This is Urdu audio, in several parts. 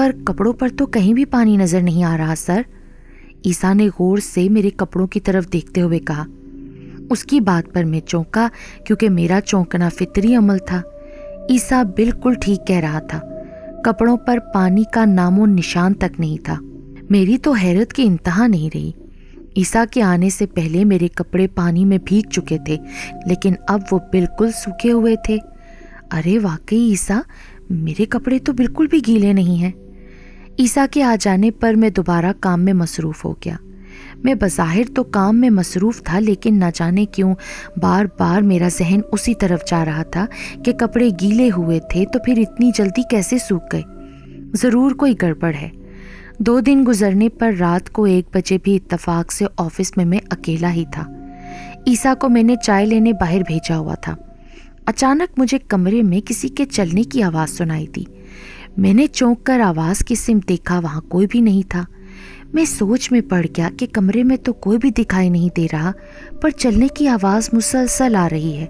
پر کپڑوں پر تو کہیں بھی پانی نظر نہیں آ رہا سر۔ عیسیٰ نے غور سے میرے کپڑوں کی طرف دیکھتے ہوئے کہا۔ اس کی بات پر میں چونکا کیونکہ میرا چونکنا فطری عمل تھا۔ عیسیٰ بالکل ٹھیک کہہ رہا تھا، کپڑوں پر پانی کا نام و نشان تک نہیں تھا۔ میری تو حیرت کی انتہا نہیں رہی۔ عیسیٰ کے آنے سے پہلے میرے کپڑے پانی میں بھیگ چکے تھے، لیکن اب وہ بالکل سوکھے ہوئے تھے۔ ارے واقعی عیسیٰ، میرے کپڑے تو بالکل بھی گیلے نہیں ہیں۔ عیسیٰ کے آ جانے پر میں دوبارہ کام میں مصروف ہو گیا۔ میں بظاہر تو کام میں مصروف تھا، لیکن نہ جانے کیوں بار بار میرا ذہن اسی طرف جا رہا تھا کہ کپڑے گیلے ہوئے تھے تو پھر اتنی جلدی کیسے سوکھ گئے؟ ضرور کوئی گڑبڑ ہے۔ 2 دن گزرنے پر رات کو 1 بجے بھی اتفاق سے آفس میں اکیلا ہی تھا۔ عیسیٰ کو میں نے چائے لینے باہر بھیجا ہوا تھا۔ اچانک مجھے کمرے میں کسی کے چلنے کی آواز سنائی دی۔ میں نے چونک کر آواز کی سمت دیکھا، وہاں کوئی بھی نہیں تھا۔ میں سوچ میں پڑ گیا کہ کمرے میں تو کوئی بھی دکھائی نہیں دے رہا، پر چلنے کی آواز مسلسل آ رہی ہے۔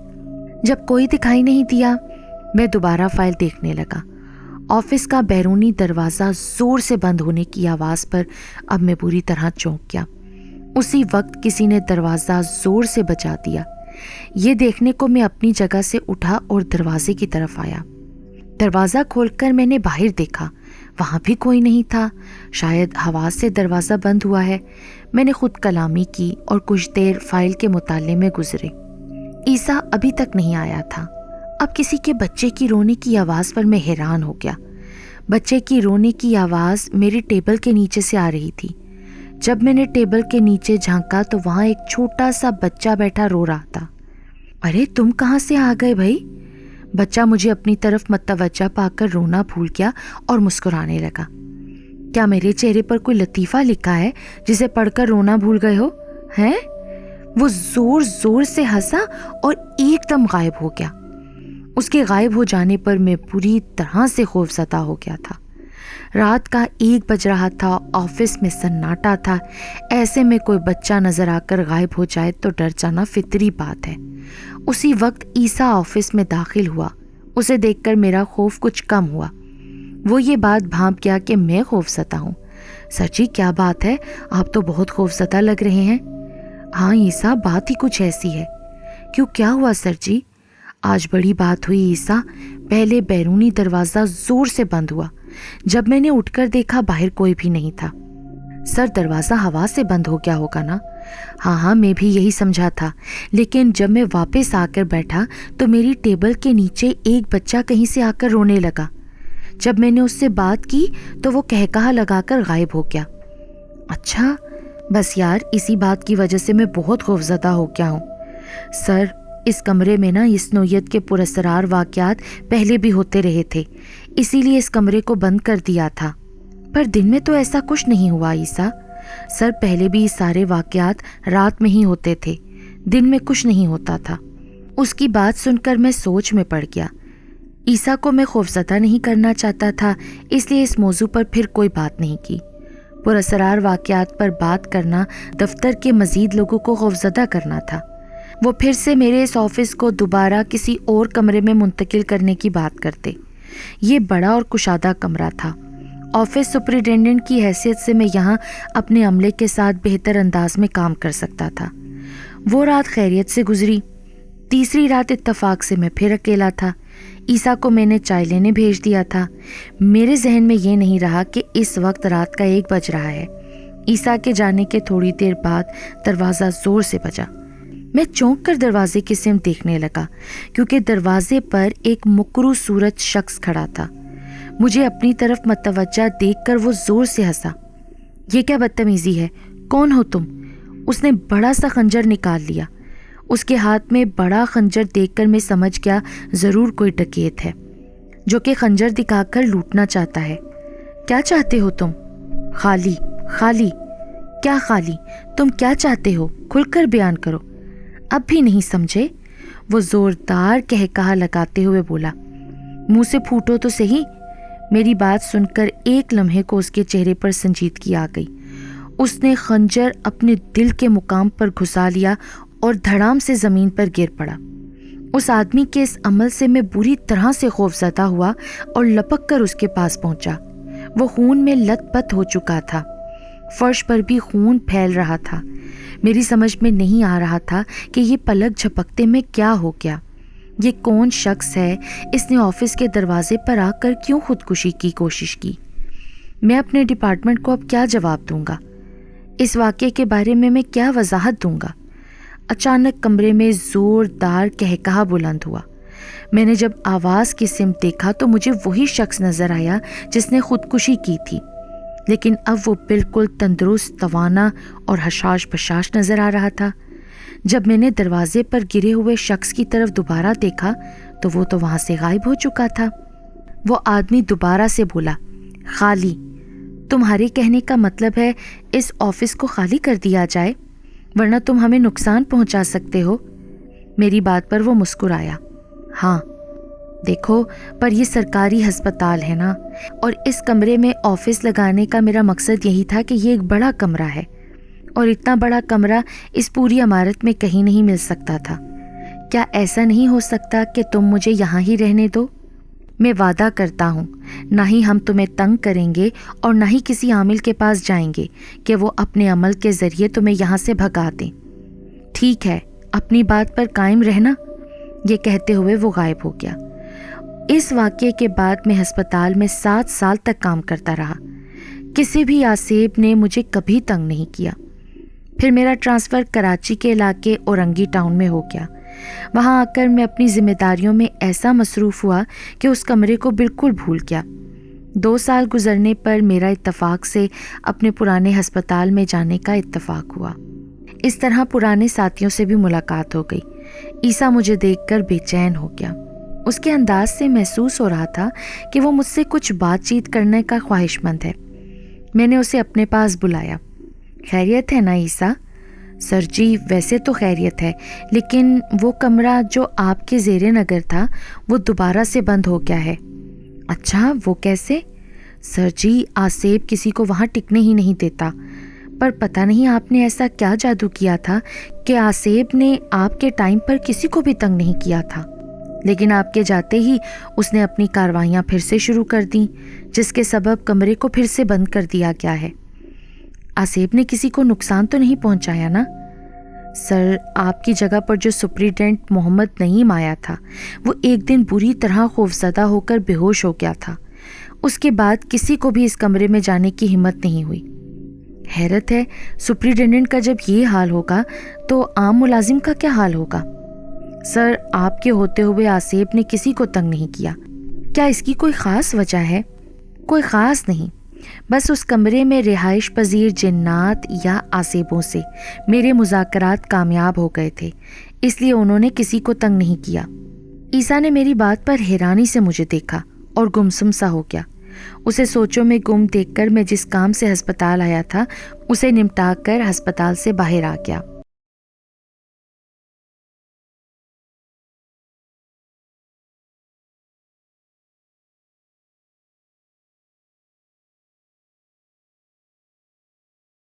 جب کوئی دکھائی نہیں دیا، میں دوبارہ فائل دیکھنے لگا۔ آفس کا بیرونی دروازہ زور سے بند ہونے کی آواز پر اب میں بری طرح چونک گیا۔ اسی وقت کسی نے دروازہ زور سے بجا دیا۔ یہ دیکھنے کو میں اپنی جگہ سے اٹھا اور دروازے کی طرف آیا۔ دروازہ کھول کر میں نے باہر دیکھا، وہاں بھی کوئی نہیں تھا۔ شاید ہوا سے دروازہ بند ہوا ہے۔ میں نے خود کلامی کی اور کچھ دیر فائل کے مطالعے میں گزرے۔ عیسیٰ ابھی تک نہیں آیا تھا۔ اب کسی کے بچے کی رونے کی آواز پر میں حیران ہو گیا۔ بچے کی رونے کی آواز میری ٹیبل کے نیچے سے آ رہی تھی۔ جب میں نے ٹیبل کے نیچے جھانکا تو وہاں ایک چھوٹا سا بچہ بیٹھا رو رہا تھا۔ ارے تم کہاں سے آ گئے بھائی؟ بچہ مجھے اپنی طرف متوجہ پا کر رونا بھول گیا اور مسکرانے لگا۔ کیا میرے چہرے پر کوئی لطیفہ لکھا ہے جسے پڑھ کر رونا بھول گئے ہو؟ ہیں؟ وہ زور زور سے ہنسا اور ایک دم غائب ہو گیا۔ اس کے غائب ہو جانے پر میں پوری طرح سے خوفزدہ ہو گیا تھا۔ رات کا 1 بج رہا تھا، آفس میں سناٹا تھا۔ ایسے میں کوئی بچہ نظر آ کر غائب ہو جائے تو ڈر جانا فطری بات ہے۔ اسی وقت عیسیٰ آفس میں داخل ہوا۔ اسے دیکھ کر میرا خوف کچھ کم ہوا۔ وہ یہ بات بھانپ گیا کہ میں خوفزدہ ہوں۔ سر جی کیا بات ہے، آپ تو بہت خوفزدہ لگ رہے ہیں۔ ہاں عیسیٰ، بات ہی کچھ ایسی ہے۔ کیوں، کیا ہوا سر جی؟ آج بڑی بات ہوئی عیسیٰ۔ پہلے بیرونی دروازہ زور سے بند ہوا۔ جب میں نے اٹھ کر دیکھا باہر کوئی بھی نہیں تھا۔ سر دروازہ ہوا سے بند ہو گیا ہوگا نا؟ ہاں میں بھی یہی سمجھا تھا، لیکن جب میں واپس آ کر بیٹھا تو میری ٹیبل کے نیچے ایک بچہ کہیں سے آ کر رونے لگا۔ جب میں نے اس سے بات کی تو وہ کہکہا لگا کر غائب ہو گیا۔ اچھا، بس یار اسی بات کی وجہ سے میں بہت خوفزدہ ہو گیا ہوں۔ سر اس کمرے میں اس نوعیت کے پراسرار واقعات پہلے بھی ہوتے رہے تھے، اسی لیے اس کمرے کو بند کر دیا تھا۔ پر دن میں تو ایسا کچھ نہیں ہوا عیسیٰ۔ سر پہلے بھی سارے واقعات رات میں ہی ہوتے تھے، دن میں کچھ نہیں ہوتا تھا۔ اس کی بات سن کر میں سوچ میں پڑ گیا۔ عیسیٰ کو میں خوفزدہ نہیں کرنا چاہتا تھا، اس لیے اس موضوع پر پھر کوئی بات نہیں کی۔ پراسرار واقعات پر بات کرنا دفتر کے مزید لوگوں کو خوفزدہ کرنا تھا۔ وہ پھر سے میرے اس آفس کو دوبارہ کسی اور کمرے میں منتقل کرنے کی بات کرتے۔ یہ بڑا اور کشادہ کمرہ تھا۔ آفس سپرنٹینڈنٹ کی حیثیت سے میں یہاں اپنے عملے کے ساتھ بہتر انداز میں کام کر سکتا تھا۔ وہ رات خیریت سے گزری۔ تیسری رات اتفاق سے میں پھر اکیلا تھا۔ عیسیٰ کو میں نے چائے لینے بھیج دیا تھا۔ میرے ذہن میں یہ نہیں رہا کہ اس وقت رات کا 1 بج رہا ہے۔ عیسیٰ کے جانے کے تھوڑی دیر بعد دروازہ زور سے بجا۔ میں چونک کر دروازے کی سمت دیکھنے لگا، کیونکہ دروازے پر ایک مکروہ صورت شخص کھڑا تھا۔ مجھے اپنی طرف متوجہ دیکھ کر وہ زور سے ہنسا۔ یہ کیا بدتمیزی ہے؟ کون ہو تم؟ اس نے بڑا سا خنجر نکال لیا۔ اس کے ہاتھ میں بڑا خنجر دیکھ کر میں سمجھ گیا ضرور کوئی ڈکیت ہے جو کہ خنجر دکھا کر لوٹنا چاہتا ہے۔ کیا چاہتے ہو تم؟ خالی خالی کیا خالی؟ تم کیا چاہتے ہو؟ کھل کر بیان کرو۔ اب بھی نہیں سمجھے؟ وہ زوردار کہکہا لگاتے ہوئے بولا۔ منہ سے پھوٹو تو صحیح۔ میری بات سن کر ایک لمحے کو اس کے چہرے پر سنجیدگی آ گئی۔ اس نے خنجر اپنے دل کے مقام پر گھسا لیا اور دھڑام سے زمین پر گر پڑا۔ اس آدمی کے اس عمل سے میں بری طرح سے خوفزدہ ہوا اور لپک کر اس کے پاس پہنچا۔ وہ خون میں لت پت ہو چکا تھا، فرش پر بھی خون پھیل رہا تھا۔ میری سمجھ میں نہیں آ رہا تھا کہ یہ پلک جھپکتے میں کیا ہو گیا۔ یہ کون شخص ہے؟ اس نے آفس کے دروازے پر آ کر کیوں خودکشی کی کوشش کی؟ میں اپنے ڈپارٹمنٹ کو اب کیا جواب دوں گا؟ اس واقعے کے بارے میں کیا وضاحت دوں گا؟ اچانک کمرے میں زوردار قہقہا بلند ہوا۔ میں نے جب آواز کی سمت دیکھا تو مجھے وہی شخص نظر آیا جس نے خودکشی کی تھی، لیکن اب وہ بالکل تندرست، توانا اور حشاش بشاش نظر آ رہا تھا۔ جب میں نے دروازے پر گرے ہوئے شخص کی طرف دوبارہ دیکھا تو وہ تو وہاں سے غائب ہو چکا تھا۔ وہ آدمی دوبارہ سے بولا، خالی؟ تمہارے کہنے کا مطلب ہے اس آفس کو خالی کر دیا جائے، ورنہ تم ہمیں نقصان پہنچا سکتے ہو؟ میری بات پر وہ مسکرایا۔ ہاں دیکھو، پر یہ سرکاری ہسپتال ہے نا، اور اس کمرے میں آفس لگانے کا میرا مقصد یہی تھا کہ یہ ایک بڑا کمرہ ہے، اور اتنا بڑا کمرہ اس پوری عمارت میں کہیں نہیں مل سکتا تھا۔ کیا ایسا نہیں ہو سکتا کہ تم مجھے یہاں ہی رہنے دو؟ میں وعدہ کرتا ہوں نہ ہی ہم تمہیں تنگ کریں گے اور نہ ہی کسی عامل کے پاس جائیں گے کہ وہ اپنے عمل کے ذریعے تمہیں یہاں سے بھگا دیں۔ ٹھیک ہے، اپنی بات پر قائم رہنا۔ یہ کہتے ہوئے وہ غائب ہو گیا۔ اس واقعے کے بعد میں ہسپتال میں 7 سال تک کام کرتا رہا۔ کسی بھی آسیب نے مجھے کبھی تنگ نہیں کیا۔ پھر میرا ٹرانسفر کراچی کے علاقے اورنگی ٹاؤن میں ہو گیا۔ وہاں آ کر میں اپنی ذمہ داریوں میں ایسا مصروف ہوا کہ اس کمرے کو بالکل بھول گیا۔ 2 سال گزرنے پر میرا اتفاق سے اپنے پرانے ہسپتال میں جانے کا اتفاق ہوا۔ اس طرح پرانے ساتھیوں سے بھی ملاقات ہو گئی۔ عیسیٰ مجھے دیکھ کر بے چین ہو گیا۔ اس کے انداز سے محسوس ہو رہا تھا کہ وہ مجھ سے کچھ بات چیت کرنے کا خواہش مند ہے۔ میں نے اسے اپنے پاس بلایا۔ خیریت ہے نا عیسیٰ؟ سر جی، ویسے تو خیریت ہے، لیکن وہ کمرہ جو آپ کے زیر نظر تھا وہ دوبارہ سے بند ہو گیا ہے۔ اچھا، وہ کیسے؟ سر جی، آسیب کسی کو وہاں ٹکنے ہی نہیں دیتا، پر پتہ نہیں آپ نے ایسا کیا جادو کیا تھا کہ آسیب نے آپ کے ٹائم پر کسی کو بھی تنگ نہیں کیا تھا، لیکن آپ کے جاتے ہی اس نے اپنی کاروائیاں پھر سے شروع کر دیں، جس کے سبب کمرے کو پھر سے بند کر دیا گیا ہے۔ آسیب نے کسی کو نقصان تو نہیں پہنچایا نا؟ سر، آپ کی جگہ پر جو سپریڈنٹ محمد نعیم آیا تھا وہ ایک دن بری طرح خوفزدہ ہو کر بے ہوش ہو گیا تھا۔ اس کے بعد کسی کو بھی اس کمرے میں جانے کی ہمت نہیں ہوئی۔ حیرت ہے، سپریڈنٹ کا جب یہ حال ہوگا تو عام ملازم کا کیا حال ہوگا؟ سر، آپ کے ہوتے ہوئے آسیب نے کسی کو تنگ نہیں کیا۔ کیا اس کی کوئی خاص وجہ ہے؟ کوئی خاص نہیں، بس اس کمرے میں رہائش پذیر جنات یا آسیبوں سے میرے مذاکرات کامیاب ہو گئے تھے، اس لیے انہوں نے کسی کو تنگ نہیں کیا۔ عیسیٰ نے میری بات پر حیرانی سے مجھے دیکھا اور گمسم سا ہو گیا۔ اسے سوچوں میں گم دیکھ کر میں جس کام سے ہسپتال آیا تھا اسے نمٹا کر ہسپتال سے باہر آ گیا۔